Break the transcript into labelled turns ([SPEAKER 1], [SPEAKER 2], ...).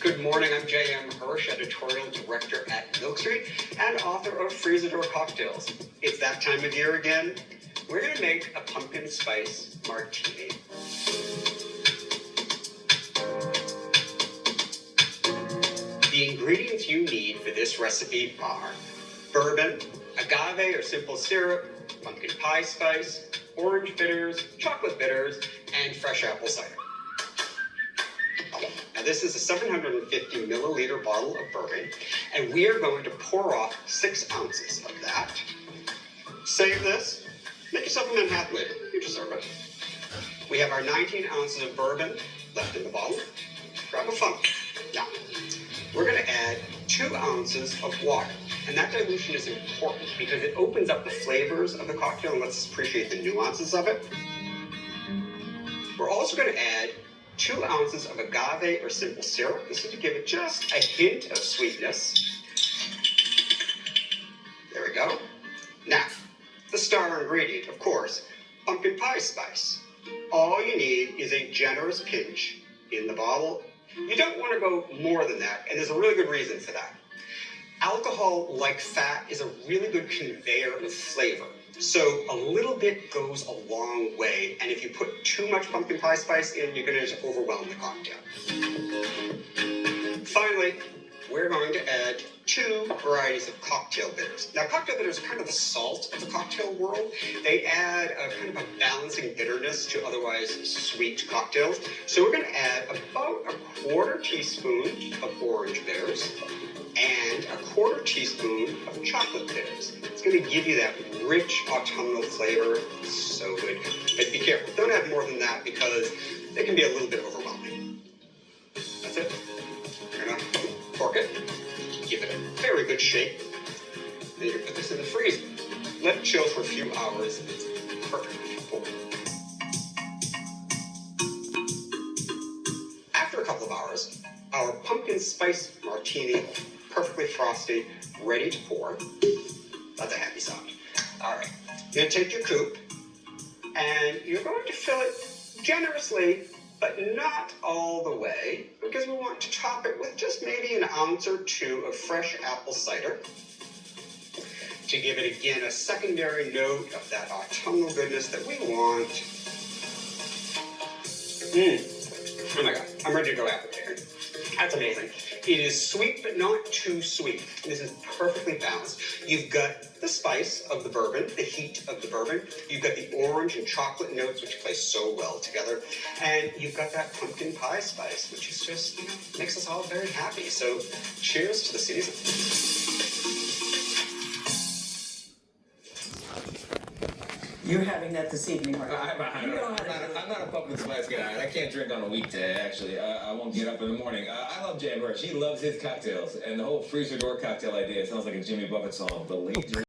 [SPEAKER 1] Good morning, I'm J.M. Hirsch, editorial director at Milk Street and author of Freezer Door Cocktails. It's that time of year again. We're going to make a pumpkin spice martini. The ingredients you need for this recipe are bourbon, agave or simple syrup, pumpkin pie spice, orange bitters, chocolate bitters, and fresh apple cider. Now this is a 750 milliliter bottle of bourbon, and we are going to pour off 6 ounces of that. Save this, make yourself a Manhattan later, you deserve it. We have our 19 ounces of bourbon left in the bottle. Grab a funnel. Now, we're going to add 2 ounces of water, and that dilution is important because it opens up the flavors of the cocktail and lets us appreciate the nuances of it. We're also going to add 2 ounces of agave or simple syrup. This is to give it just a hint of sweetness. There we go. Now, the star ingredient, of course, pumpkin pie spice. All you need is a generous pinch in the bottle. You don't want to go more than that, and there's a really good reason for that. Alcohol, like fat, is a really good conveyor of flavor. So a little bit goes a long way, and if you put too much pumpkin pie spice in, you're going to just overwhelm the cocktail. Finally, we're going to add 2 varieties of cocktail bitters. Now, cocktail bitters are kind of the salt of the cocktail world. They add a kind of a balancing bitterness to otherwise sweet cocktails. So we're going to add about a 1/4 teaspoon of orange bitters and a 1/4 teaspoon of chocolate bitters. It's going to give you that rich autumnal flavor. So good. But be careful. Don't add more than that because they can be a little bit overwhelming. That's it. We're going to cork it. Give it a very good shake. Then you can put this in the freezer. Let it chill for a few hours. It's perfectly full. After a couple of hours, our pumpkin spice martini, perfectly frosty, ready to pour. That's a happy sound. All right, you're going to take your coupe, and you're going to fill it generously, but not all the way, because we want to top it with just maybe an ounce or 2 of fresh apple cider to give it, again, a secondary note of that autumnal goodness that we want. Oh my God, I'm ready to go apple picking. That's amazing. It is sweet, but not too sweet. This is perfectly balanced. You've got the spice of the bourbon, the heat of the bourbon. You've got the orange and chocolate notes, which play so well together. And you've got that pumpkin pie spice, which is just, makes us all very happy. So cheers to the season.
[SPEAKER 2] You're having that this evening, right?
[SPEAKER 3] I'm not a pumpkin spice guy. I can't drink on a weekday, actually. I won't get up in the morning. I love J.M. Hirsch. He loves his cocktails. And the whole freezer door cocktail idea sounds like a Jimmy Buffett song. The late drink.